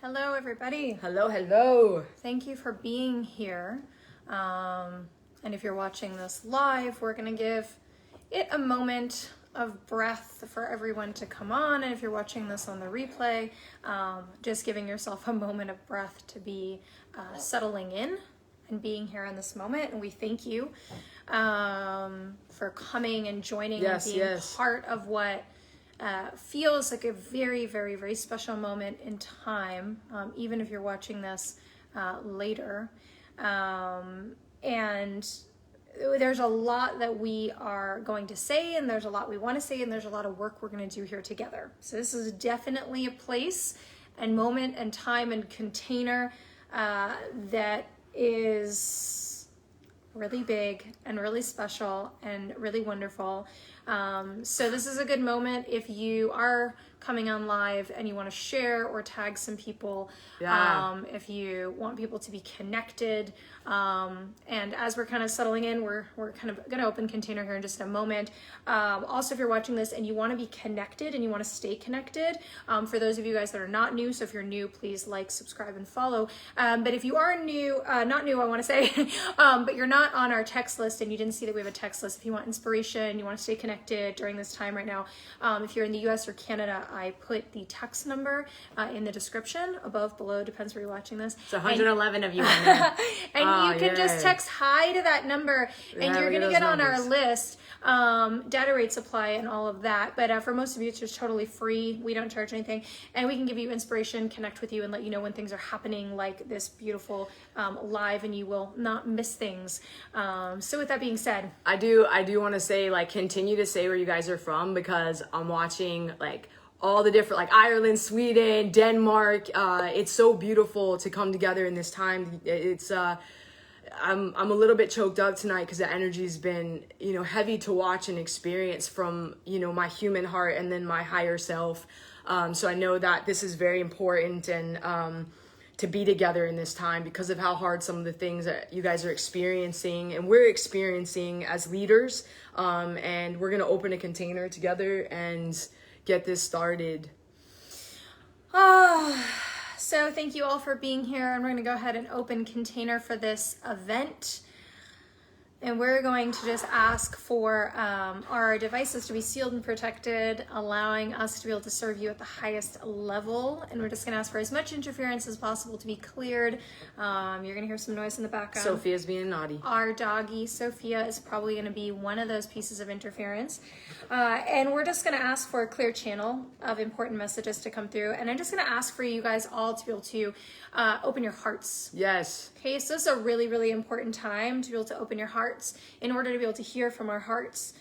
Hello, everybody. Hello, hello. Thank you for being here. And if you're watching this live, we're going to give it a moment of breath for everyone to come on. And if you're watching this on the replay, just giving yourself a moment of breath to be settling in and being here in this moment. And we thank you for coming and joining and being part of what feels like a very, very, very special moment in time, even if you're watching this later. And there's a lot that we are going to say, and there's a lot we want to say, and there's a lot of work we're going to do here together. So this is definitely a place and moment and time and container that is really big and really special and really wonderful. So this is a good moment if you are coming on live and you want to share or tag some people, if you want people to be connected. And as we're kind of settling in, we're kind of going to open container here in just a moment. Also, if you're watching this and you want to be connected and you want to stay connected, for those of you guys that are not new, so if you're new, please like, subscribe, and follow. But if you are new, not new, I want to say, but you're not on our text list and you didn't see that we have a text list, if you want inspiration, you want to stay connected during this time right now, if you're in the US or Canada, I put the text number in the description, above, below, depends where you're watching this. It's 111 of you in there. And you can just text hi to that number, and you're going to get on our list. Data rates apply and all of that, but for most of you, it's just totally free. We don't charge anything, and we can give you inspiration, connect with you, and let you know when things are happening, like this beautiful live, and you will not miss things. So with that being said, I do want to say, like, continue to say where you guys are from, because I'm watching, like, all the different, like, Ireland, Sweden, Denmark. It's so beautiful to come together in this time. It's I'm a little bit choked up tonight because the energy's been, heavy to watch and experience from, my human heart and then my higher self. So I know that this is very important, and to be together in this time because of how hard some of the things that you guys are experiencing and we're experiencing as leaders. And we're going to open a container together and get this started. So thank you all for being here, and we're going to go ahead and open container for this event. And we're going to just ask for our devices to be sealed and protected, allowing us to be able to serve you at the highest level. And we're just going to ask for as much interference as possible to be cleared. You're going to hear some noise in the background. Sophia's being naughty. Our doggy, Sophia, is probably going to be one of those pieces of interference. And we're just going to ask for a clear channel of important messages to come through. And I'm just going to ask for you guys all to be able to open your hearts. Yes. Okay, so this is a really, really important time to be able to open your hearts in order to be able to hear from our hearts,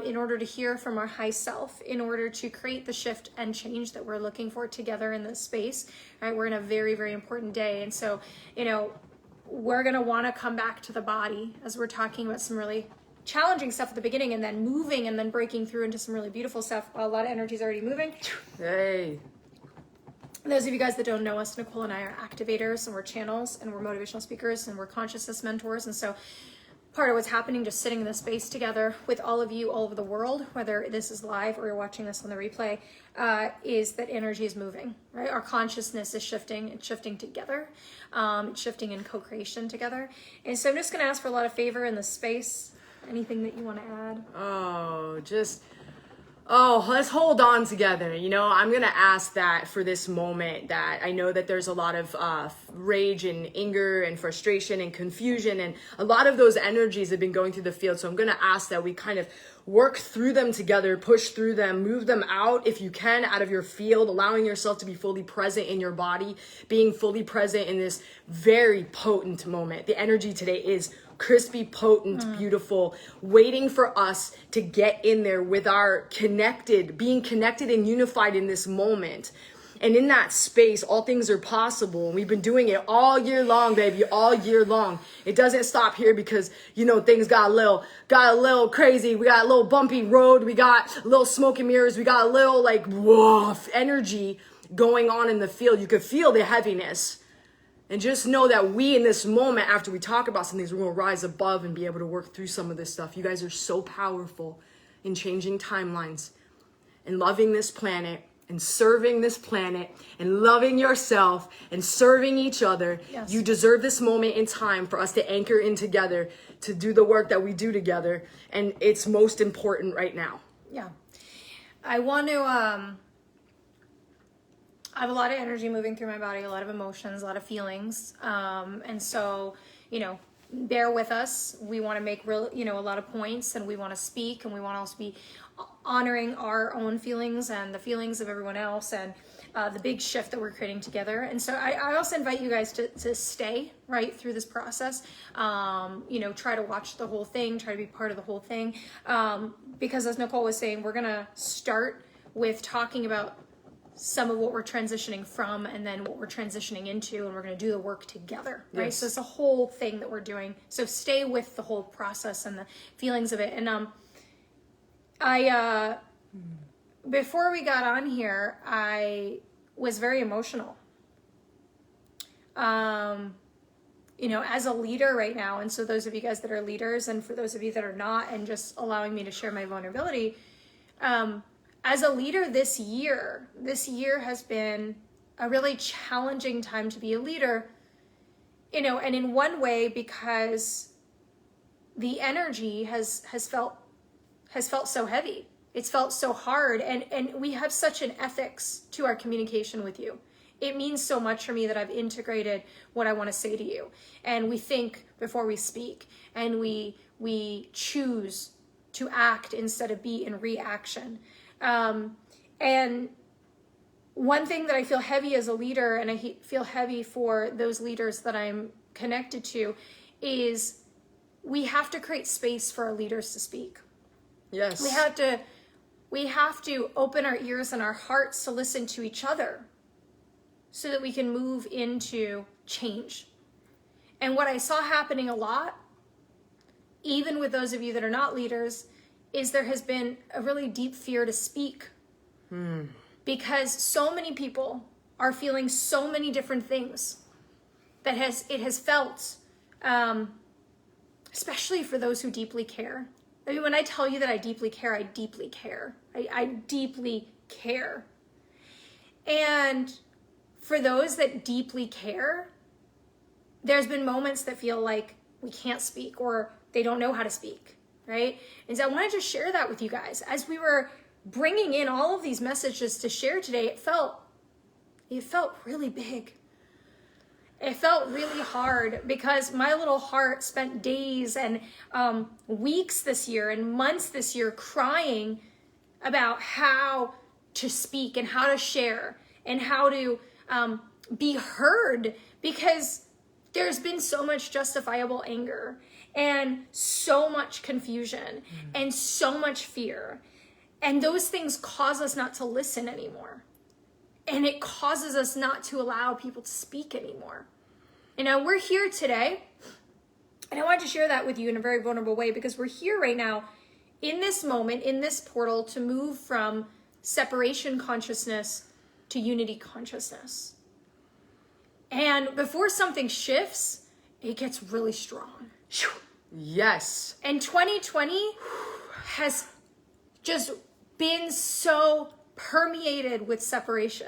in order to hear from our high self, in order to create the shift and change that we're looking for together in this space. Right, we're in a very, very important day. And so, we're going to want to come back to the body as we're talking about some really challenging stuff at the beginning, and then moving and then breaking through into some really beautiful stuff. A lot of energy is already moving. Hey. Those of you guys that don't know us, Nicole and I are activators, and we're channels, and we're motivational speakers, and we're consciousness mentors. And so part of what's happening, just sitting in this space together with all of you all over the world, whether this is live or you're watching this on the replay, is that energy is moving, right? Our consciousness is shifting. It's shifting together. It's shifting in co-creation together. And so I'm just going to ask for a lot of favor in this space. Anything that you want to add? Let's hold on together. I'm going to ask that for this moment, that I know that there's a lot of rage and anger and frustration and confusion, and a lot of those energies have been going through the field. So I'm going to ask that we kind of work through them together, push through them, move them out if you can, out of your field, allowing yourself to be fully present in your body, being fully present in this very potent moment. The energy today is crispy, potent, beautiful, waiting for us to get in there with our being connected and unified in this moment. And in that space, all things are possible. And we've been doing it all year long, baby, all year long. It doesn't stop here because, things got a little crazy. We got a little bumpy road. We got a little smoke and mirrors. We got a little energy going on in the field. You could feel the heaviness. And just know that we, in this moment, after we talk about some things, we're going to rise above and be able to work through some of this stuff. You guys are so powerful in changing timelines and loving this planet and serving this planet and loving yourself and serving each other. Yes. You deserve this moment in time for us to anchor in together, to do the work that we do together. And it's most important right now. Yeah. I want to, I have a lot of energy moving through my body, a lot of emotions, a lot of feelings. And so, bear with us. We want to make a lot of points, and we want to speak, and we want to also be honoring our own feelings and the feelings of everyone else, and the big shift that we're creating together. And so I also invite you guys to stay right through this process. Try to watch the whole thing, try to be part of the whole thing. Because as Nicole was saying, we're going to start with talking about some of what we're transitioning from, and then what we're transitioning into, and we're going to do the work together, right? Yes. So it's a whole thing that we're doing. So stay with the whole process and the feelings of it. And before we got on here, I was very emotional. As a leader right now, and so those of you guys that are leaders, and for those of you that are not, and just allowing me to share my vulnerability, as a leader this year has been a really challenging time to be a leader, and in one way, because the energy has felt so heavy. It's felt so hard, and we have such an ethics to our communication with you. It means so much for me that I've integrated what I want to say to you, and we think before we speak, and we choose to act instead of be in reaction. And one thing that I feel heavy as a leader, and I feel heavy for those leaders that I'm connected to, is we have to create space for our leaders to speak. Yes. We have to open our ears and our hearts to listen to each other so that we can move into change. And what I saw happening a lot, even with those of you that are not leaders, is there has been a really deep fear to speak. Because so many people are feeling so many different things that it has felt, especially for those who deeply care. I mean, when I tell you that I deeply care, I deeply care. I deeply care. And for those that deeply care, there's been moments that feel like we can't speak, or they don't know how to speak, right? And so I wanted to share that with you guys. As we were bringing in all of these messages to share today, it felt really big. It felt really hard, because my little heart spent days and weeks this year and months this year crying about how to speak and how to share and how to be heard, because there's been so much justifiable anger and so much confusion and so much fear. And those things cause us not to listen anymore. And it causes us not to allow people to speak anymore. And now we're here today, and I wanted to share that with you in a very vulnerable way, because we're here right now in this moment, in this portal, to move from separation consciousness to unity consciousness. And before something shifts, it gets really strong. Yes. And 2020 has just been so permeated with separation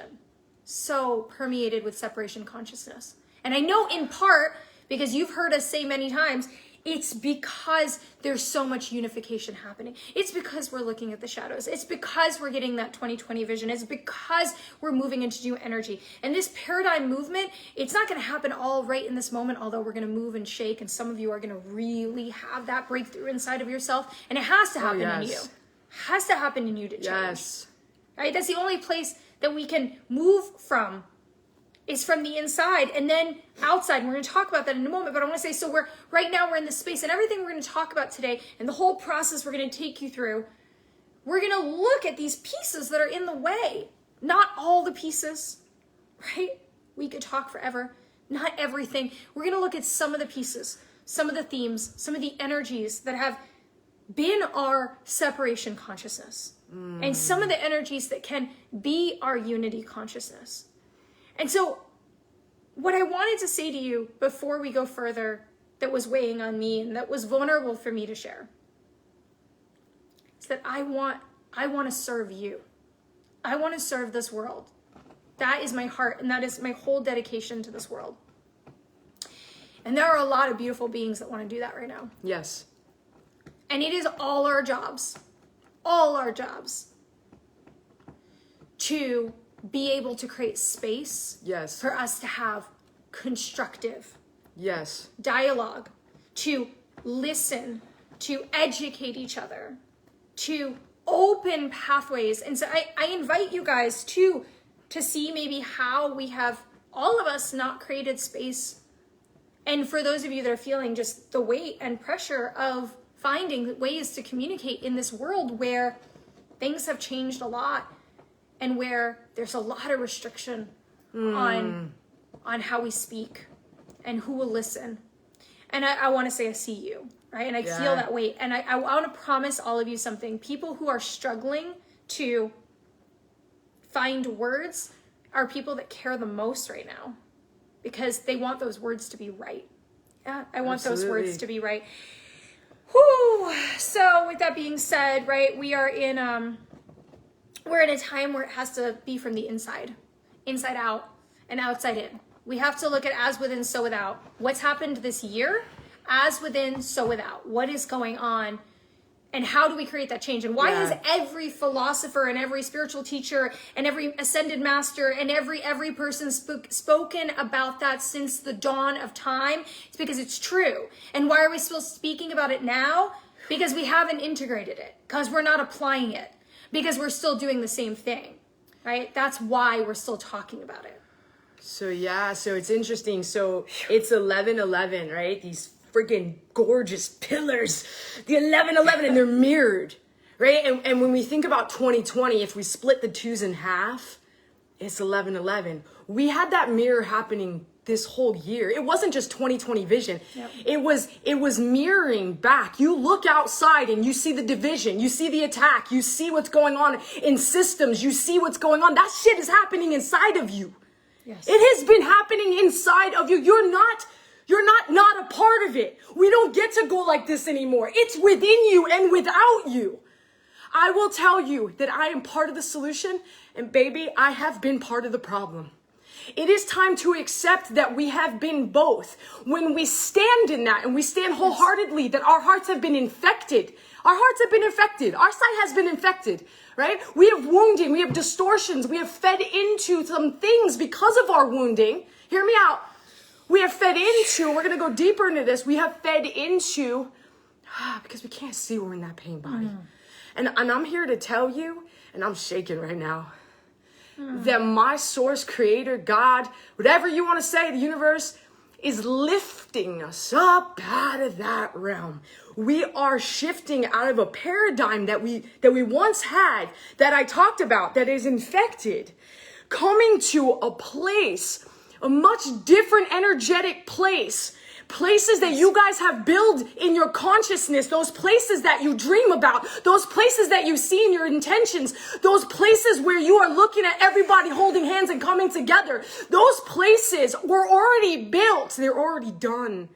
consciousness. And I know in part, because you've heard us say many times, it's because there's so much unification happening. It's because we're looking at the shadows. It's because we're getting that 2020 vision. It's because we're moving into new energy. And this paradigm movement, it's not going to happen all right in this moment, although we're going to move and shake, and some of you are going to really have that breakthrough inside of yourself. And it has to happen in you. It has to happen in you to change. Yes. Right? That's the only place that we can move from, is from the inside and then outside. And we're going to talk about that in a moment, but I want to say, so right now we're in this space, and everything we're going to talk about today and the whole process we're going to take you through, we're going to look at these pieces that are in the way. Not all the pieces, right? We could talk forever. Not everything. We're going to look at some of the pieces, some of the themes, some of the energies that have been our separation consciousness, and some of the energies that can be our unity consciousness. And so what I wanted to say to you before we go further, that was weighing on me and that was vulnerable for me to share, is that I want to serve you. I want to serve this world. That is my heart, and that is my whole dedication to this world. And there are a lot of beautiful beings that want to do that right now. Yes. And it is all our jobs to be able to create space Yes. for us to have constructive Yes. dialogue, to listen, to educate each other, to open pathways. And so I invite you guys to see maybe how we have, all of us, not created space. And for those of you that are feeling just the weight and pressure of finding ways to communicate in this world where things have changed a lot and where there's a lot of restriction on how we speak and who will listen. And I want to say I see you, right? And I feel that weight. And I want to promise all of you something. People who are struggling to find words are people that care the most right now, because they want those words to be right. Yeah, I want those words to be right. Whew. So with that being said, right, we're in a time where it has to be from the inside out and outside in. We have to look at as within, so without. What's happened this year? As within, so without. What is going on? And how do we create that change? And why has every philosopher and every spiritual teacher and every ascended master and every person spoken about that since the dawn of time? It's because it's true. And why are we still speaking about it now? Because we haven't integrated it. Because we're not applying it. Because we're still doing the same thing, right? That's why we're still talking about it. So it's interesting. So it's 11:11, right? These freaking gorgeous pillars, the 11:11, and they're mirrored, right? And when we think about 2020, if we split the twos in half, it's 11:11. We had that mirror happening this whole year. It wasn't just 2020 vision. Yep. It was mirroring back. You look outside and you see the division, you see the attack, you see what's going on in systems, you see what's going on. That shit is happening inside of you. Yes. It has been happening inside of you. You're not a part of it. We don't get to go like this anymore. It's within you and without you. I will tell you that I am part of the solution, and baby, I have been part of the problem. It is time to accept that we have been both. When we stand in that and we stand wholeheartedly that our hearts have been infected. Our hearts have been infected. Our sight has been infected, right? We have wounding. We have distortions. We have fed into some things because of our wounding. Hear me out. We have fed into, we're going to go deeper into this. We have fed into, because we can't see we're in that pain body. And I'm here to tell you, and I'm shaking right now, that my source, creator, God, whatever you want to say, the universe is lifting us up out of that realm. We are shifting out of a paradigm that we once had, that I talked about, that is infected, coming to a place, a much different energetic place. Places that you guys have built in your consciousness, those places that you dream about, those places that you see in your intentions, those places where you are looking at everybody holding hands and coming together. Those places were already built. They're already done.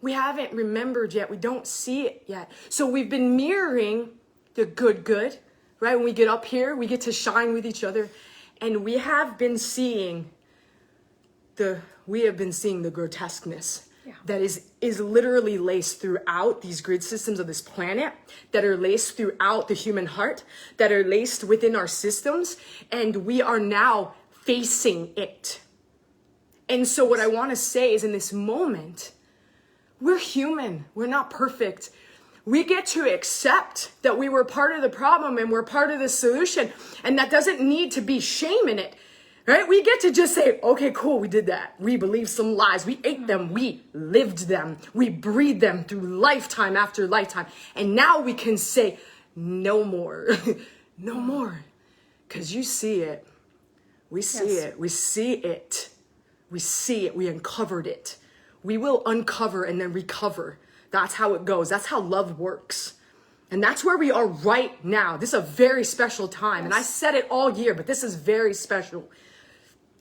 We haven't remembered yet. We don't see it yet. So we've been mirroring the good, right? When we get up here, we get to shine with each other. And we have been seeing the grotesqueness. Yeah. That is literally laced throughout these grid systems of this planet, that are laced throughout the human heart, that are laced within our systems, and we are now facing it. And so what I want to say is, in this moment, we're human. We're not perfect. We get to accept that we were part of the problem and we're part of the solution, and that doesn't need to be shame in it. Right? We get to just say, okay, cool, we did that. We believed some lies. We ate them. We lived them. We breathed them through lifetime after lifetime. And now we can say, no more. No more. Because you see it. We see it. We see it. We see it. We uncovered it. We will uncover and then recover. That's how it goes. That's how love works. And that's where we are right now. This is a very special time. Yes. And I said it all year, but this is very special.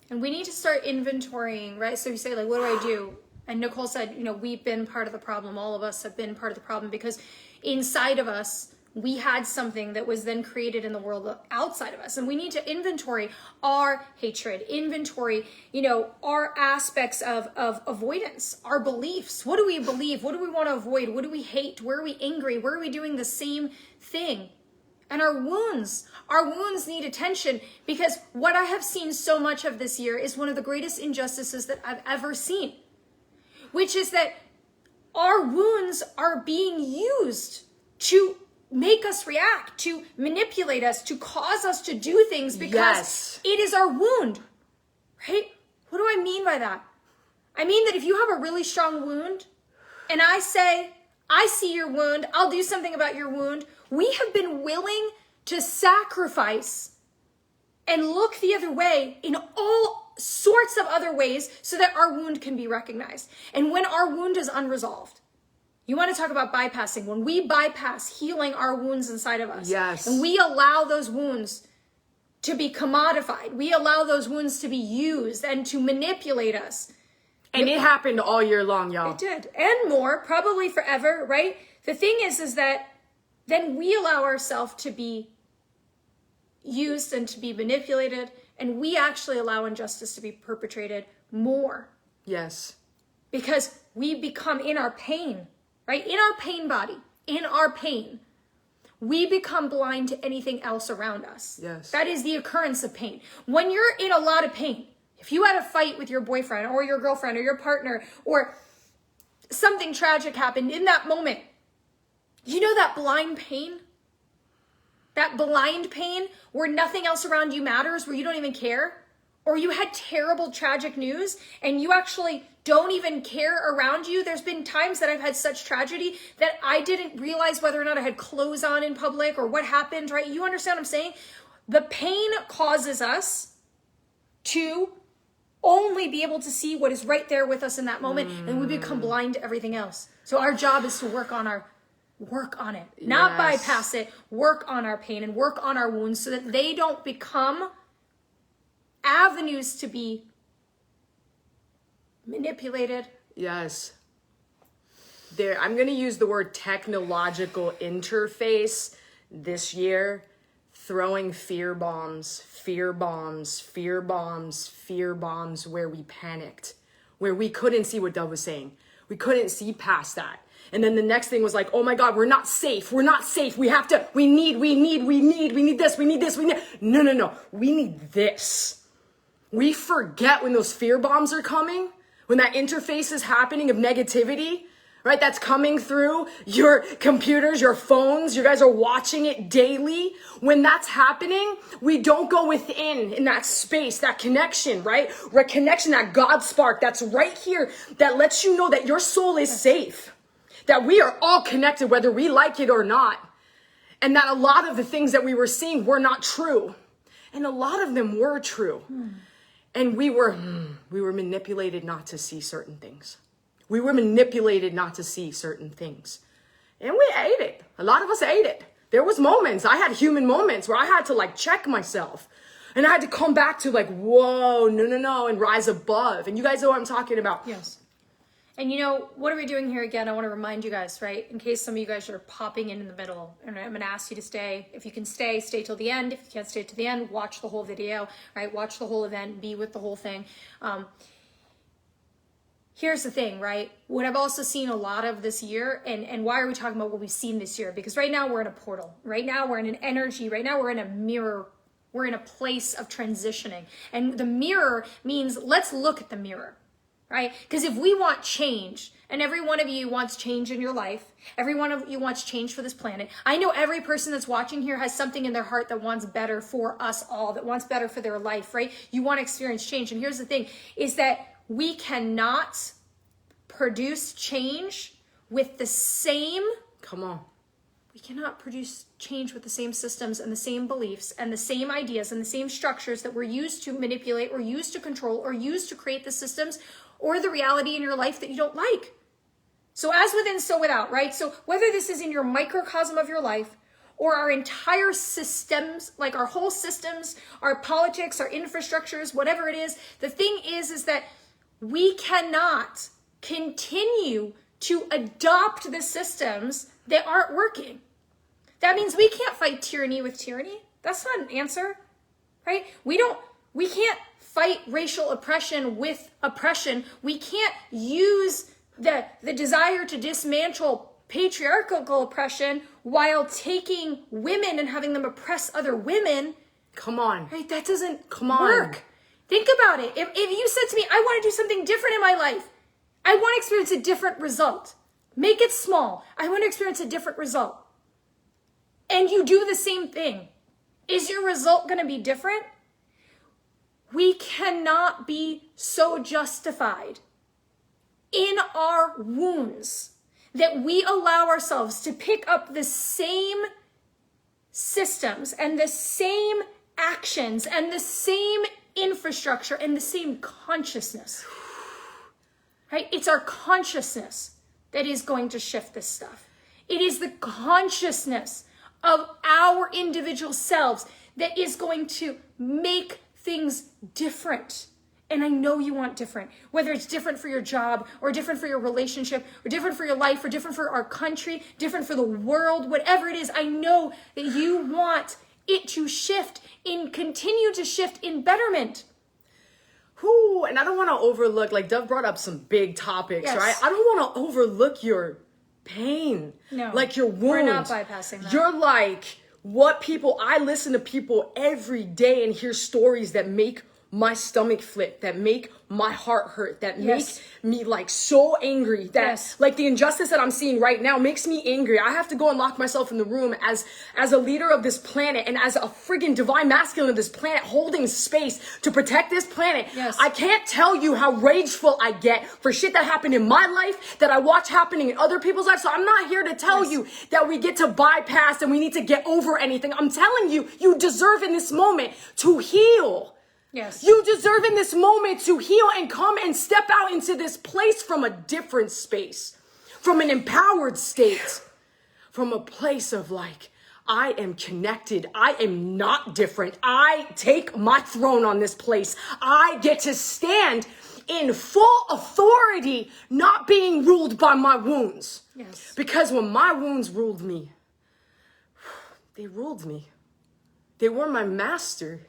And we need to start inventorying, right? So you say, like, what do I do? And Nicole said, we've been part of the problem. All of us have been part of the problem, because inside of us, we had something that was then created in the world outside of us. And we need to inventory our hatred, inventory, our aspects of avoidance, our beliefs. What do we believe? What do we want to avoid? What do we hate? Where are we angry? Where are we doing the same thing? And our wounds need attention, because what I have seen so much of this year is one of the greatest injustices that I've ever seen, which is that our wounds are being used to make us react, to manipulate us, to cause us to do things because it is our wound, right? What do I mean by that? I mean that if you have a really strong wound and I say, I see your wound, I'll do something about your wound, we have been willing to sacrifice and look the other way in all sorts of other ways so that our wound can be recognized. And when our wound is unresolved, you want to talk about bypassing. When we bypass healing our wounds inside of us, and we allow those wounds to be commodified, we allow those wounds to be used and to manipulate us. And it happened all year long, y'all. It did. And more, probably forever, right? The thing is that then we allow ourselves to be used and to be manipulated, and we actually allow injustice to be perpetrated more. Yes. Because we become in our pain, right? In our pain body, in our pain, we become blind to anything else around us. Yes. That is the occurrence of pain. When you're in a lot of pain, if you had a fight with your boyfriend or your girlfriend or your partner, or something tragic happened in that moment, you know that blind pain? That blind pain where nothing else around you matters, where you don't even care? Or you had terrible, tragic news and you actually don't even care around you. There's been times that I've had such tragedy that I didn't realize whether or not I had clothes on in public or what happened, right? You understand what I'm saying? The pain causes us to only be able to see what is right there with us in that moment, and we become blind to everything else. So our job is to work on it, not bypass it, work on our pain and work on our wounds so that they don't become avenues to be manipulated. Yes. I'm going to use the word technological interface this year, throwing fear bombs where we panicked, where we couldn't see what Dove was saying. We couldn't see past that. And then the next thing was like, oh my God, we're not safe. We need this. No. We need this. We forget when those fear bombs are coming, when that interface is happening of negativity, right? That's coming through your computers, your phones. You guys are watching it daily. When that's happening, we don't go within in that space, that connection, right? Connection, that God spark that's right here that lets you know that your soul is safe, that we are all connected, whether we like it or not. And that a lot of the things that we were seeing were not true. And a lot of them were true. And we were manipulated not to see certain things. We were manipulated not to see certain things. And we ate it. A lot of us ate it. There was moments, I had human moments where I had to check myself. And I had to come back to whoa, no, and rise above. And you guys know what I'm talking about. Yes. And what are we doing here again? I want to remind you guys, right? In case some of you guys are popping in the middle, and I'm going to ask you to stay. If you can stay till the end. If you can't stay to the end, watch the whole video, right? Watch the whole event, be with the whole thing. Here's the thing, right? What I've also seen a lot of this year, and why are we talking about what we've seen this year? Because right now we're in a portal. Right now we're in an energy. Right now we're in a mirror. We're in a place of transitioning. And the mirror means let's look at the mirror. Right? Because if we want change, and every one of you wants change in your life, every one of you wants change for this planet. I know every person that's watching here has something in their heart that wants better for us all, that wants better for their life, right? You want to experience change. And here's the thing, is that we cannot produce change with the same... Come on. We cannot produce change with the same systems and the same beliefs and the same ideas and the same structures that were used to manipulate or used to control or used to create the systems or the reality in your life that you don't like. So as within, so without, right? So whether this is in your microcosm of your life or our entire systems, like our whole systems, our politics, our infrastructures, whatever it is, the thing is that we cannot continue to adopt the systems that aren't working. That means we can't fight tyranny with tyranny. That's not an answer, right? We can't fight racial oppression with oppression. We can't use the desire to dismantle patriarchal oppression while taking women and having them oppress other women. Come on. Right? That doesn't on. work. Think about it. If you said to me, I want to do something different in my life, I want to experience a different result. Make it small. I want to experience a different result. And you do the same thing. Is your result going to be different? We cannot be so justified in our wounds that we allow ourselves to pick up the same systems and the same actions and the same infrastructure and the same consciousness. Right? It's our consciousness that is going to shift this stuff. It is the consciousness of our individual selves that is going to make things different. And I know you want different, whether it's different for your job or different for your relationship or different for your life or different for our country, different for the world, whatever it is. I know that you want it to shift and continue to shift in betterment. Whoo, and I don't want to overlook, like Dove brought up some big topics, Yes. right? I don't want to overlook your pain. No, like your wounds. we're not bypassing that. You're like I listen to people every day and hear stories that make my stomach flip, that make my heart hurt, that Yes. make me like so angry, that Yes. like the injustice that I'm seeing right now makes me angry. I have to go and lock myself in the room as a leader of this planet and as a friggin' divine masculine of this planet holding space to protect this planet. Yes. I can't tell you how rageful I get for shit that happened in my life that I watch happening in other people's lives. So I'm not here to tell you that we get to bypass and we need to get over anything. I'm telling you, you deserve in this moment to heal. Yes. You deserve in this moment to heal and come and step out into this place from a different space, from an empowered state, from a place of like, I am connected. I am not different. I take my throne on this place. I get to stand in full authority, not being ruled by my wounds. Yes. Because when my wounds ruled me, they ruled me. They were my master.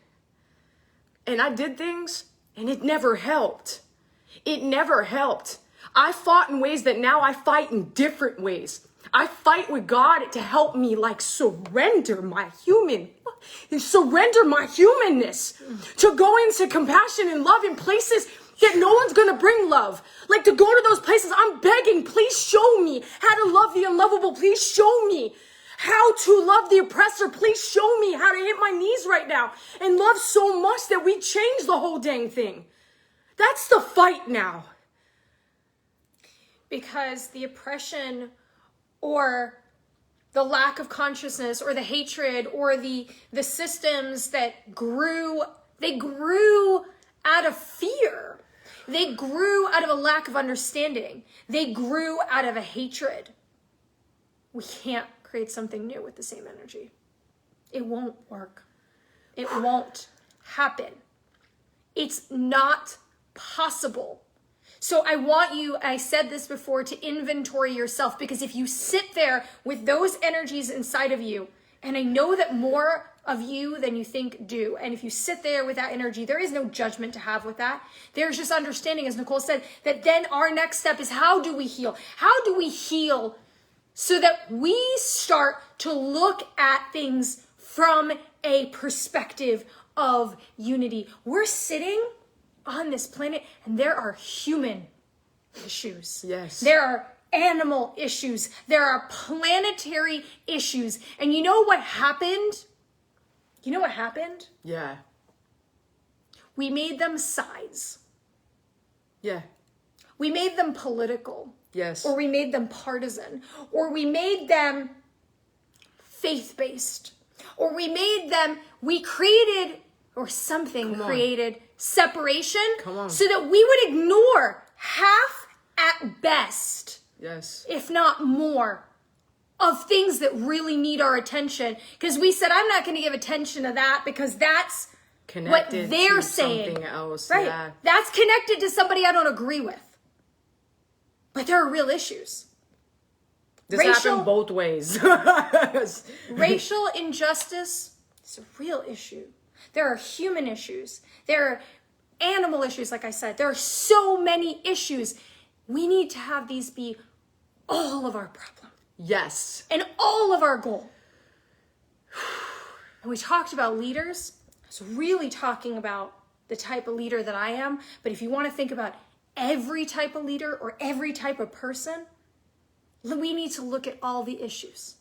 And I did things and it never helped. It never helped. I fought in ways that now I fight in different ways. I fight with God to help me like surrender my humanness, to go into compassion and love in places that no one's gonna bring love. Like to go to those places, I'm begging, please show me how to love the unlovable. Please show me how to love the oppressor. Please show me how to hit my knees right now and love so much that we change the whole dang thing. That's the fight now. Because the oppression or the lack of consciousness or the hatred or the systems that grew out of fear. They grew out of a lack of understanding. They grew out of a hatred. We can't create something new with the same energy. It won't work. It won't happen. It's not possible. So I want you, I said this before, to inventory yourself, because if you sit there with those energies inside of you, and I know that more of you than you think do, and if you sit there with that energy, there is no judgment to have with that. There's just understanding, as Nicole said, that then our next step is, how do we heal? How do we heal so that we start to look at things from a perspective of unity? We're sitting on this planet and there are human issues. Yes. There are animal issues. There are planetary issues. And you know what happened? You know what happened? Yeah. We made them sides. Yeah. We made them political. Yes. Or we made them partisan. Or we made them faith-based. Or we created, or something created separation so that we would ignore half at best, Yes. if not more, of things that really need our attention. Because we said, I'm not going to give attention to that because that's Connected what they're to saying. something else. Right. Yeah. That's connected to somebody I don't agree with. But there are real issues. This happened both ways. Racial injustice is a real issue. There are human issues. There are animal issues, like I said. There are so many issues. We need to have these be all of our problem. Yes. And all of our goal. And we talked about leaders. I was really talking about the type of leader that I am. But if you want to think about every type of leader or every type of person, we need to look at all the issues.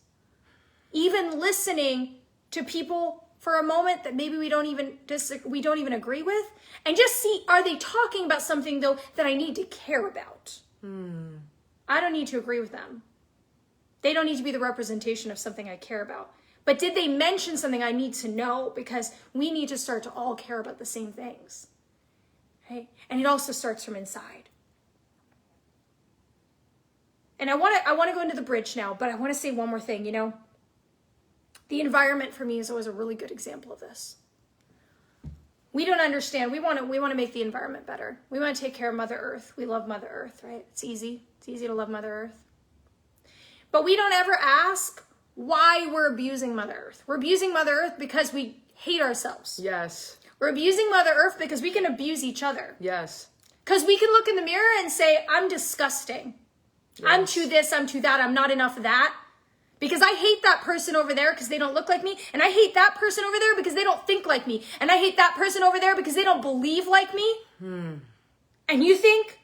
Even listening to people for a moment that maybe we don't even agree with, and just see, are they talking about something though that I need to care about? I don't need to agree with them. They don't need to be the representation of something I care about. But did they mention something I need to know? Because we need to start to all care about the same things. Okay? And it also starts from inside. And I want to go into the bridge now, but I want to say one more thing. You know, the environment for me is always a really good example of this. We don't understand. We want to make the environment better. We want to take care of Mother Earth. We love Mother Earth, right? It's easy. It's easy to love Mother Earth. But we don't ever ask why we're abusing Mother Earth. We're abusing Mother Earth because we hate ourselves. Yes. We're abusing Mother Earth because we can abuse each other. Yes. Because we can look in the mirror and say, I'm disgusting. Yes. I'm too this, I'm too that, I'm not enough of that. Because I hate that person over there because they don't look like me. And I hate that person over there because they don't think like me. And I hate that person over there because they don't believe like me. And you think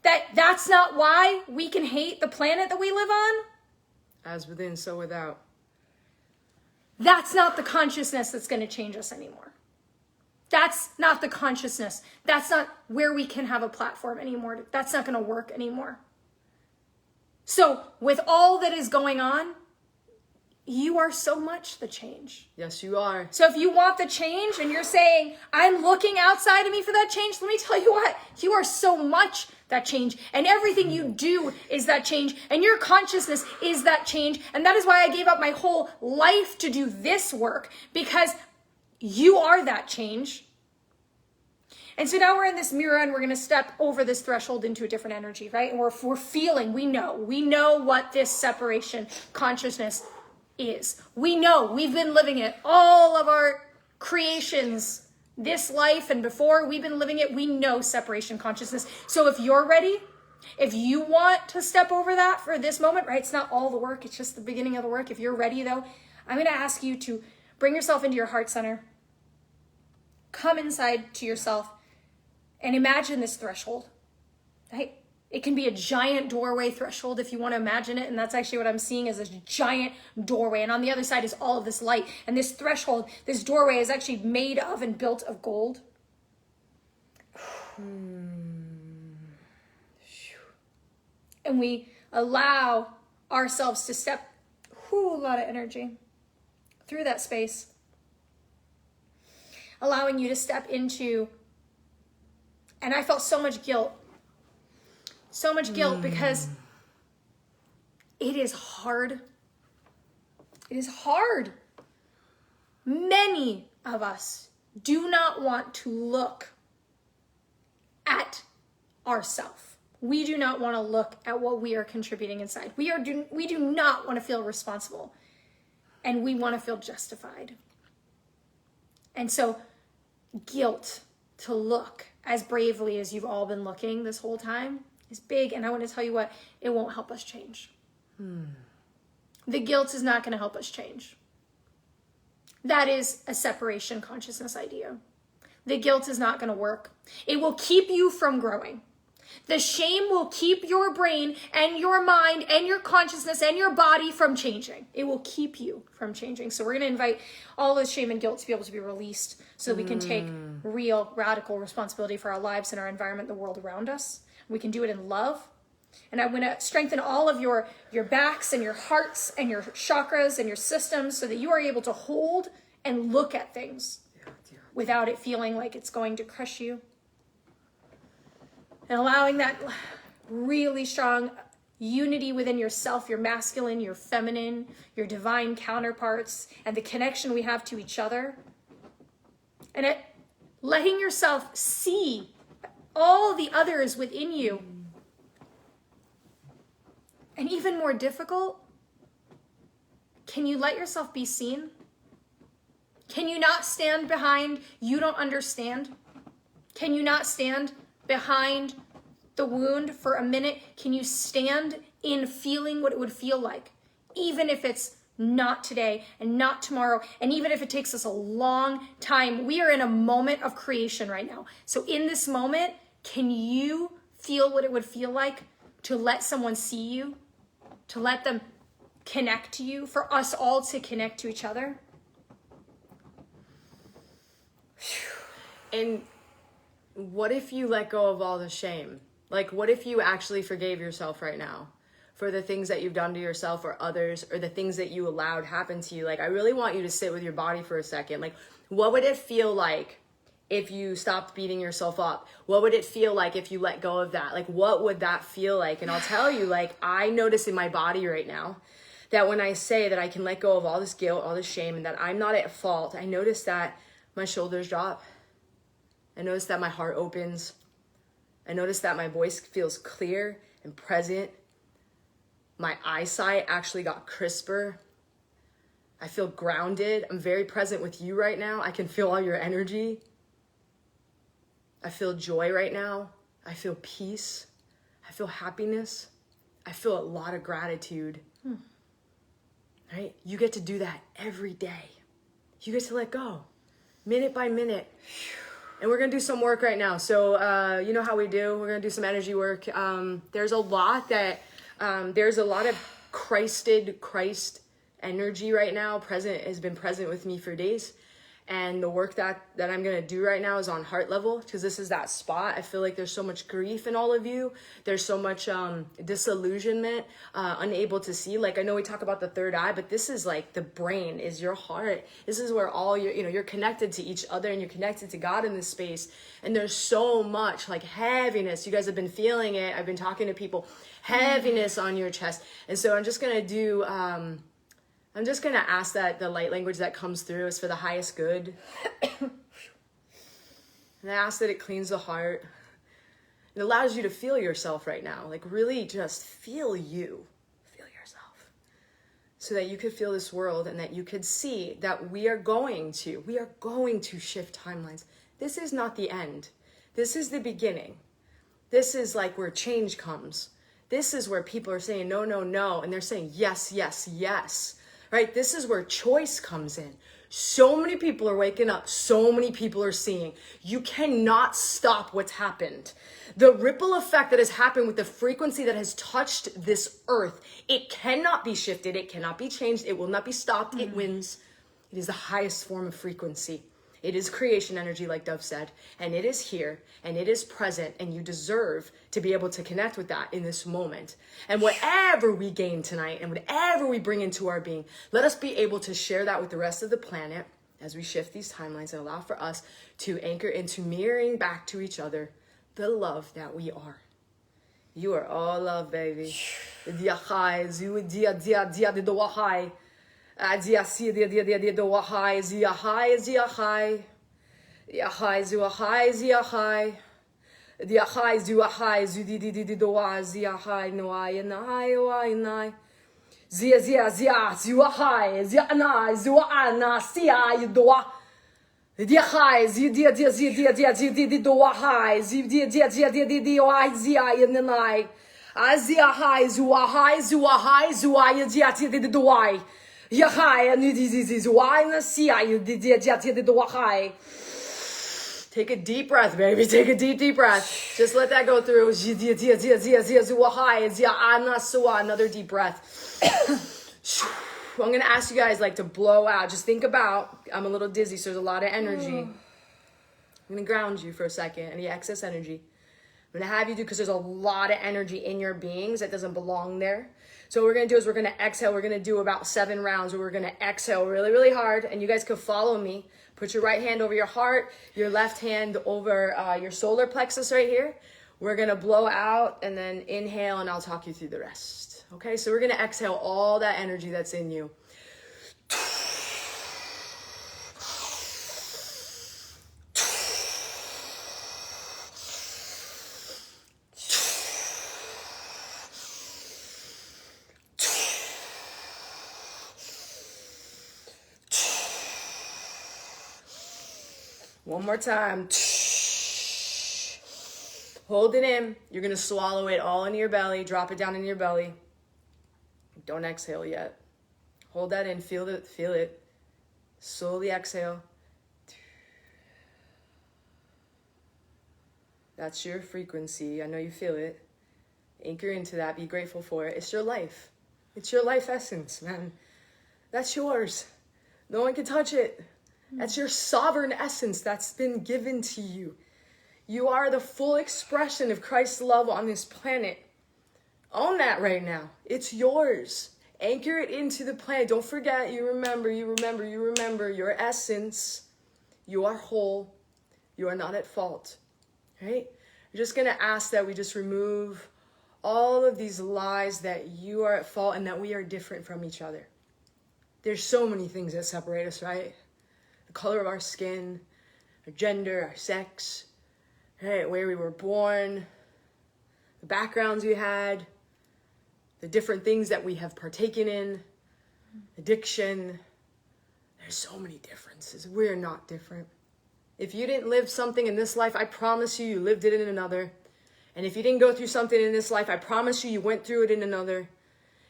that that's not why we can hate the planet that we live on? As within, so without. That's not the consciousness that's going to change us anymore. That's not the consciousness. That's not where we can have a platform anymore. That's not going to work anymore. So with all that is going on, you are so much the change. Yes, you are. So if you want the change and you're saying, I'm looking outside of me for that change, let me tell you what, you are so much that change. And everything you do is that change. And your consciousness is that change. And that is why I gave up my whole life to do this work, because you are that change. And so now we're in this mirror and we're going to step over this threshold into a different energy, right? And we're feeling, we know what this separation consciousness is. We know, we've been living it. All of our creations, this life and before, we've been living it. We know separation consciousness. So if you're ready, if you want to step over that for this moment, right? It's not all the work. It's just the beginning of the work. If you're ready though, I'm going to ask you to bring yourself into your heart center. Come inside to yourself and imagine this threshold, right? It can be a giant doorway threshold if you want to imagine it. And that's actually what I'm seeing as a giant doorway. And on the other side is all of this light. And this threshold, this doorway is actually made of and built of gold. And we allow ourselves to step, a lot of energy, through that space. Allowing you to step into, and I felt so much guilt. So much guilt because it is hard. It is hard. Many of us do not want to look at ourselves. We do not want to look at what we are contributing inside. We do not want to feel responsible, and we want to feel justified. And so guilt to look as bravely as you've all been looking this whole time is big. And I want to tell you what, it won't help us change. The guilt is not going to help us change. That is a separation consciousness idea. The guilt is not going to work. It will keep you from growing. The shame will keep your brain and your mind and your consciousness and your body from changing. It will keep you from changing. So we're going to invite all this shame and guilt to be able to be released so that we can take real, radical responsibility for our lives and our environment, the world around us. We can do it in love. And I'm going to strengthen all of your backs and your hearts and your chakras and your systems so that you are able to hold and look at things without it feeling like it's going to crush you. And allowing that really strong unity within yourself, your masculine, your feminine, your divine counterparts, and the connection we have to each other. And letting yourself see all the others within you. And even more difficult, can you let yourself be seen? Can you not stand behind you don't understand? Can you not stand behind the wound for a minute? Can you stand in feeling what it would feel like? Even if it's not today and not tomorrow, and even if it takes us a long time, we are in a moment of creation right now. So in this moment, can you feel what it would feel like to let someone see you, to let them connect to you, for us all to connect to each other? And what if you let go of all the shame? Like, what if you actually forgave yourself right now for the things that you've done to yourself or others, or the things that you allowed happen to you? Like, I really want you to sit with your body for a second. Like, what would it feel like if you stopped beating yourself up? What would it feel like if you let go of that? Like, what would that feel like? And I'll tell you, like, I notice in my body right now that when I say that I can let go of all this guilt, all this shame, and that I'm not at fault, I notice that my shoulders drop. I notice that my heart opens. I notice that my voice feels clear and present. My eyesight actually got crisper. I feel grounded. I'm very present with you right now. I can feel all your energy. I feel joy right now. I feel peace. I feel happiness. I feel a lot of gratitude. Right? You get to do that every day. You get to let go, minute by minute. And we're going to do some work right now. So, you know how we do. We're going to do some energy work. There's a lot of Christ energy right now. Has been present with me for days. And the work that I'm going to do right now is on heart level, because this is that spot. I feel like there's so much grief in all of you. There's so much disillusionment, unable to see. Like, I know we talk about the third eye, but this is like the brain is your heart. This is where all you're connected to each other and you're connected to God in this space. And there's so much like heaviness. You guys have been feeling it. I've been talking to people, heaviness on your chest. And so I'm just going to do... I'm just going to ask that the light language that comes through is for the highest good. And I ask that it cleans the heart. It allows you to feel yourself right now. Like, really just feel you. Feel yourself. So that you could feel this world, and that you could see that we are going to shift timelines. This is not the end. This is the beginning. This is like where change comes. This is where people are saying no, no, no. And they're saying yes, yes, yes. Right? This is where choice comes in. So many people are waking up. So many people are seeing. You cannot stop what's happened. The ripple effect that has happened with the frequency that has touched this earth, it cannot be shifted. It cannot be changed. It will not be stopped. It wins. It is the highest form of frequency. It is creation energy, like Dove said, and it is here, and it is present, and you deserve to be able to connect with that in this moment. And whatever we gain tonight, and whatever we bring into our being, let us be able to share that with the rest of the planet as we shift these timelines and allow for us to anchor into mirroring back to each other the love that we are. You are all love, baby. Dia si dia dia dia dia do high zia high zia high ya high zia high zia high dia high zia high zudi di di do zia high no I nai zia zia zia zia high zia na zia na sia do dia high zia dia dia dia dia dia dia do high zia dia dia dia dia dia zia in the night azia high zua high zua high zua dia dia dia do Take a deep breath, baby. Take a deep breath. Just let that go through. Another deep breath. I'm going to ask you guys like to blow out. Just think about, I'm a little dizzy, so there's a lot of energy. I'm going to ground you for a second. Any excess energy. I'm going to have you do, because there's a lot of energy in your beings that doesn't belong there. So what we're going to do is we're going to exhale. We're going to do about 7 rounds where we're going to exhale really, really hard. And you guys can follow me. Put your right hand over your heart, your left hand over your solar plexus right here. We're going to blow out and then inhale, and I'll talk you through the rest. Okay, so we're going to exhale all that energy that's in you. One more time. Hold it in. You're going to swallow it all into your belly. Drop it down in your belly. Don't exhale yet. Hold that in. Feel it. Feel it. Slowly exhale. That's your frequency. I know you feel it. Anchor into that. Be grateful for it. It's your life. It's your life essence, man. That's yours. No one can touch it. That's your sovereign essence that's been given to you. You are the full expression of Christ's love on this planet. Own that right now. It's yours. Anchor it into the planet. Don't forget, you remember your essence. You are whole. You are not at fault. Right? You're just going to ask that we just remove all of these lies that you are at fault and that we are different from each other. There's so many things that separate us, right? The color of our skin, our gender, our sex, right? Where we were born, the backgrounds we had, the different things that we have partaken in, addiction. There's so many differences. We're not different. If you didn't live something in this life, I promise you, you lived it in another. And if you didn't go through something in this life, I promise you, you went through it in another.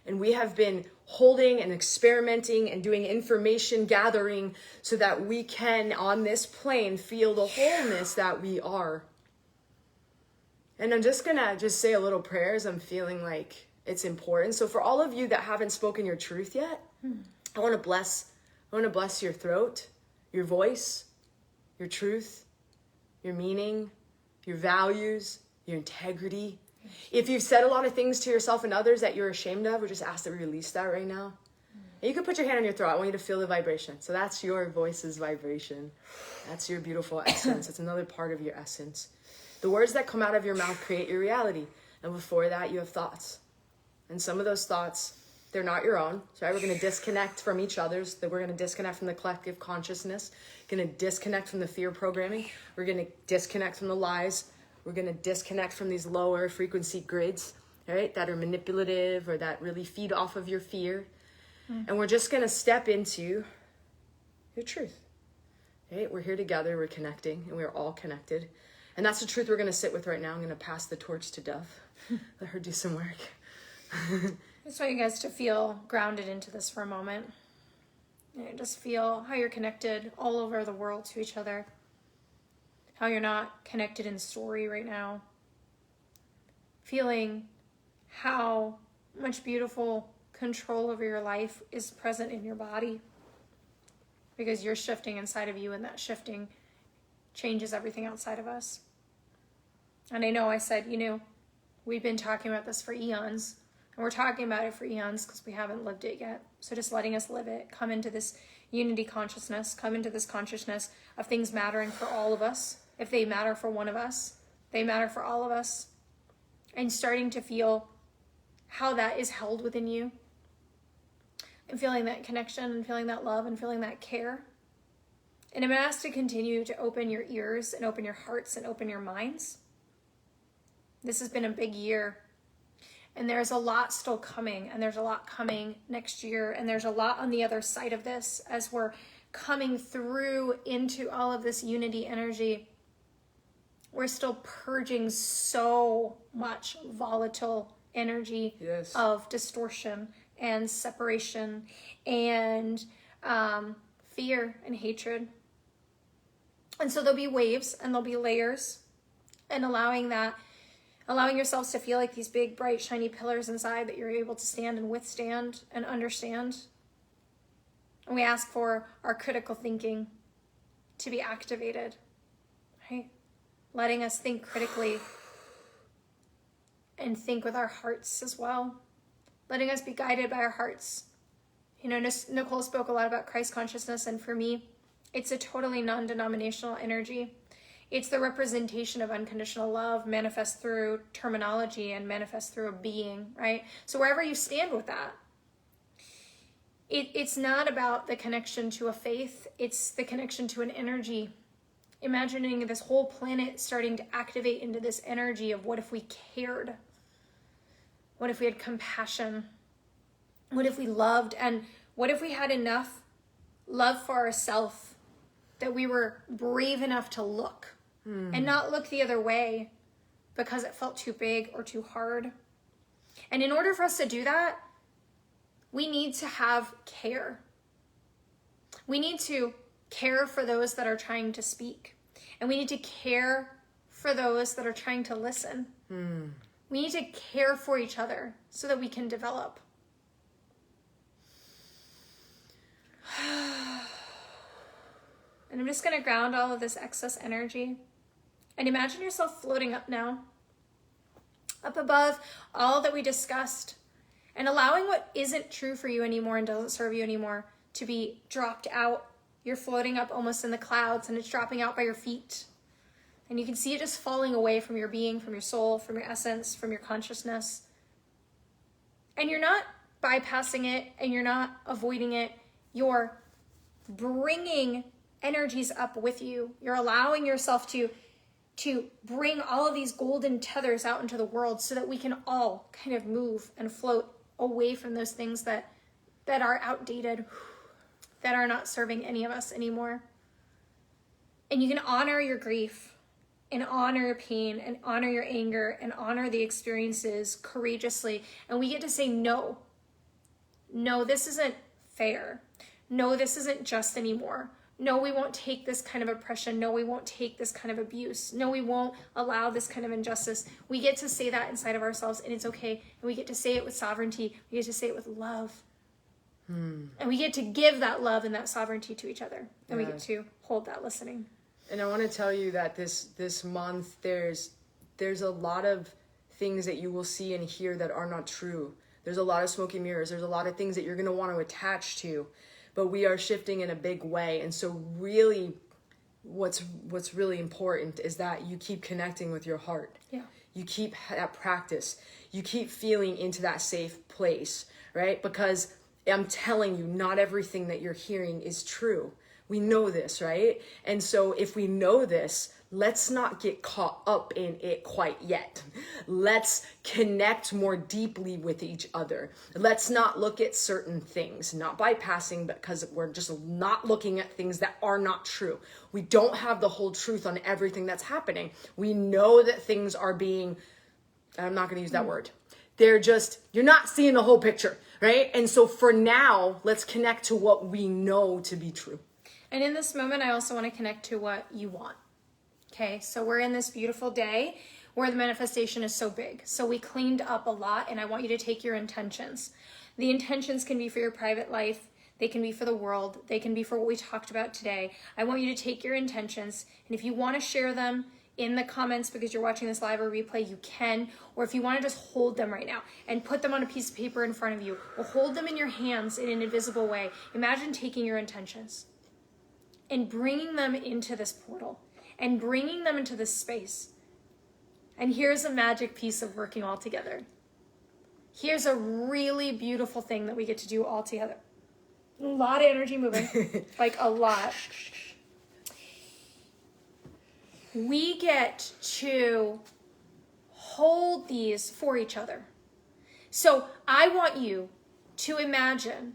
And we have been holding and experimenting and doing information gathering so that we can, on this plane, feel the wholeness that we are. And I'm just gonna say a little prayer as I'm feeling like it's important. So for all of you that haven't spoken your truth yet, I want to bless your throat, your voice, your truth, your meaning, your values, your integrity. If you've said a lot of things to yourself and others that you're ashamed of, we just ask that we release that right now. And you can put your hand on your throat. I want you to feel the vibration. So that's your voice's vibration. That's your beautiful essence. It's another part of your essence. The words that come out of your mouth create your reality. And before that, you have thoughts. And some of those thoughts, they're not your own. So we're going to disconnect from each other's. We're going to disconnect from the collective consciousness. Going to disconnect from the fear programming. We're going to disconnect from the lies. We're going to disconnect from these lower frequency grids, right, that are manipulative or that really feed off of your fear. And we're just going to step into your truth. Right? We're here together. We're connecting, and we're all connected. And that's the truth we're going to sit with right now. I'm going to pass the torch to Dove. Let her do some work. I just want you guys to feel grounded into this for a moment. And just feel how you're connected all over the world to each other. How you're not connected in story right now. Feeling how much beautiful control over your life is present in your body. Because you're shifting inside of you, and that shifting changes everything outside of us. And I know I said, we've been talking about this for eons. And we're talking about it for eons because we haven't lived it yet. So just letting us live it, come into this unity consciousness, come into this consciousness of things mattering for all of us. If they matter for one of us, they matter for all of us. And starting to feel how that is held within you. And feeling that connection and feeling that love and feeling that care. And I'm asked to continue to open your ears and open your hearts and open your minds. This has been a big year. And there's a lot still coming, and there's a lot coming next year, and there's a lot on the other side of this as we're coming through into all of this unity energy. We're still purging so much volatile energy of distortion and separation and fear and hatred. And so there'll be waves and there'll be layers, and allowing yourselves to feel like these big, bright, shiny pillars inside that you're able to stand and withstand and understand. And we ask for our critical thinking to be activated, right? Letting us think critically and think with our hearts as well. Letting us be guided by our hearts. Nicole spoke a lot about Christ consciousness, and for me, it's a totally non-denominational energy. It's the representation of unconditional love manifest through terminology and manifest through a being, right? So wherever you stand with that, it's not about the connection to a faith, it's the connection to an energy. Imagining this whole planet starting to activate into this energy of what if we cared? What if we had compassion? What if we loved? And what if we had enough love for ourselves that we were brave enough to look and not look the other way because it felt too big or too hard. And in order for us to do that, we need to have care. We need to care for those that are trying to speak. And we need to care for those that are trying to listen. We need to care for each other so that we can develop. And I'm just going to ground all of this excess energy. And imagine yourself floating up now, up above all that we discussed, and allowing what isn't true for you anymore and doesn't serve you anymore to be dropped out. You're floating up almost in the clouds, and it's dropping out by your feet. And you can see it just falling away from your being, from your soul, from your essence, from your consciousness. And you're not bypassing it, and you're not avoiding it. You're bringing energies up with you. You're allowing yourself to bring all of these golden tethers out into the world so that we can all kind of move and float away from those things that are outdated, that are not serving any of us anymore. And you can honor your grief and honor your pain and honor your anger and honor the experiences courageously. And we get to say, no, this isn't fair. No, this isn't just anymore. No, we won't take this kind of oppression. No, we won't take this kind of abuse. No, we won't allow this kind of injustice. We get to say that inside of ourselves, and it's okay. And we get to say it with sovereignty. We get to say it with love. And we get to give that love and that sovereignty to each other. And we get to hold that listening. And I want to tell you that this month, there's a lot of things that you will see and hear that are not true. There's a lot of smoke and mirrors. There's a lot of things that you're going to want to attach to. But we are shifting in a big way. And so really what's really important is that you keep connecting with your heart. Yeah. You keep that practice. You keep feeling into that safe place, right? Because I'm telling you, not everything that you're hearing is true. We know this, right? And so if we know this, let's not get caught up in it quite yet. Let's connect more deeply with each other. Let's not look at certain things, not bypassing, because we're just not looking at things that are not true. We don't have the whole truth on everything that's happening. We know that things are being, I'm not going to use that word. They're just, you're not seeing the whole picture, right? And so for now, let's connect to what we know to be true. And in this moment, I also want to connect to what you want. Okay, so we're in this beautiful day where the manifestation is so big. So we cleaned up a lot, and I want you to take your intentions. The intentions can be for your private life. They can be for the world. They can be for what we talked about today. I want you to take your intentions, and if you want to share them in the comments because you're watching this live or replay, you can. Or if you want to just hold them right now and put them on a piece of paper in front of you, or hold them in your hands in an invisible way. Imagine taking your intentions and bringing them into this portal and bringing them into this space. And here's a magic piece of working all together. Here's a really beautiful thing that we get to do all together. A lot of energy moving, like a lot. We get to hold these for each other. So I want you to imagine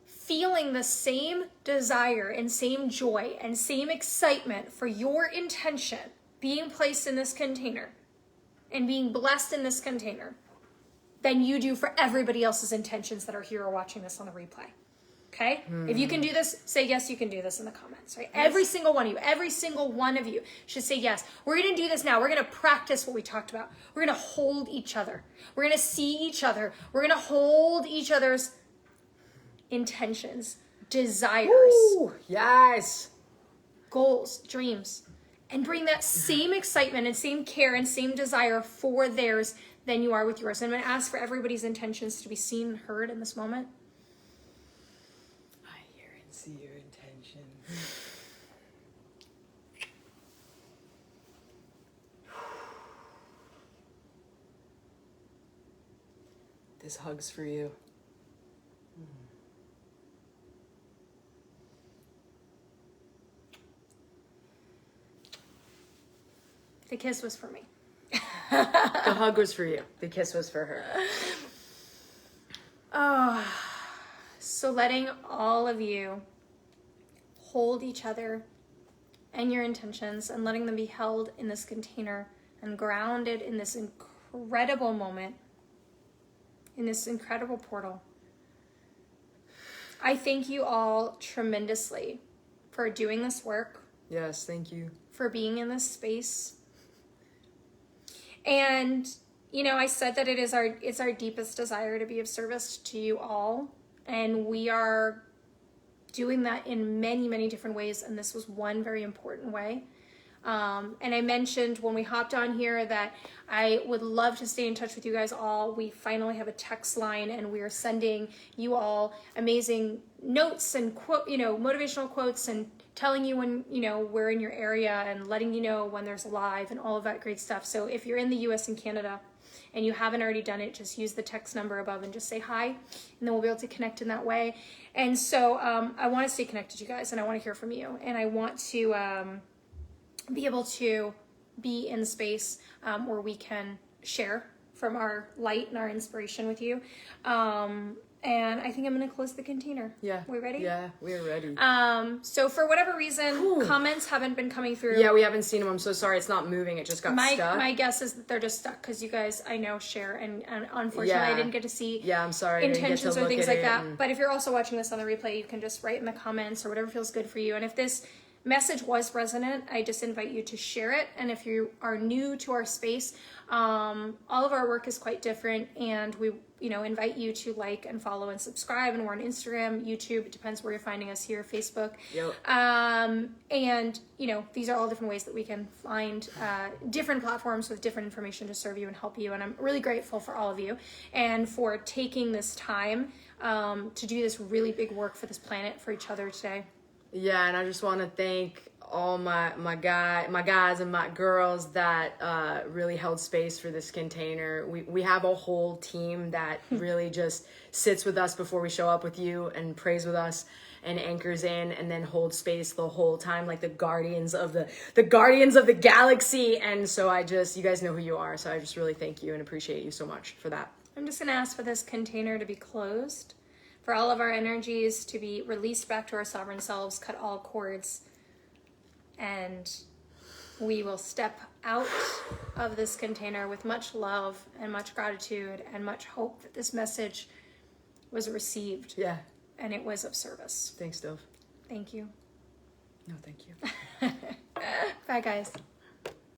feeling the same desire and same joy and same excitement for your intention being placed in this container and being blessed in this container than you do for everybody else's intentions that are here or watching this on the replay. Okay? If you can do this, say yes, you can do this in the comments, right? Yes. Every single one of you should say yes. We're going to do this now. We're going to practice what we talked about. We're going to hold each other. We're going to see each other. We're going to hold each other's intentions, desires, yes, goals, dreams, and bring that same excitement and same care and same desire for theirs than you are with yours. And I'm going to ask for everybody's intentions to be seen and heard in this moment. I hear and see your intention. This hug's for you. The kiss was for me. The hug was for you. The kiss was for her. Oh, so letting all of you hold each other and your intentions and letting them be held in this container and grounded in this incredible moment, in this incredible portal. I thank you all tremendously for doing this work, Yes, thank you. for being in this space. And, you know, I said that it's our deepest desire to be of service to you all. And we are doing that in many, many different ways. And this was one very important way. And I mentioned when we hopped on here that I would love to stay in touch with you guys all. We finally have a text line, and we are sending you all amazing notes and motivational quotes, and telling you when, we're in your area, and letting you know when there's a live and all of that great stuff. So if you're in the US and Canada and you haven't already done it, just use the text number above and just say hi, and then we'll be able to connect in that way. And so I want to stay connected, you guys, and I want to hear from you, and I want to be able to be in space where we can share from our light and our inspiration with you. And I think I'm going to close the container. Yeah. We ready? Yeah, we're ready. So for whatever reason, comments haven't been coming through. Yeah, we haven't seen them. I'm so sorry. It's not moving. It just got stuck. My guess is that they're just stuck because you guys, I know, share. And unfortunately, I didn't get to see I'm sorry. I didn't get intentions to or look things at like it that. But if you're also watching this on the replay, you can just write in the comments or whatever feels good for you. And if this message was resonant, I just invite you to share it. And if you are new to our space, all of our work is quite different, and we invite you to like and follow and subscribe. And we're on Instagram, YouTube, it depends where you're finding us here, Facebook. Yep. And these are all different ways that we can find different platforms with different information to serve you and help you. And I'm really grateful for all of you and for taking this time to do this really big work for this planet, for each other today. Yeah, and I just want to thank all my guys and my girls that really held space for this container. We have a whole team that really just sits with us before we show up with you, and prays with us and anchors in, and then holds space the whole time, like the guardians of the galaxy. And so you guys know who you are. So I just really thank you and appreciate you so much for that. I'm just going to ask for this container to be closed, for all of our energies to be released back to our sovereign selves, cut all cords, and we will step out of this container with much love and much gratitude and much hope that this message was received. Yeah. And it was of service. Thanks, Dove. Thank you. No, thank you. Bye, guys.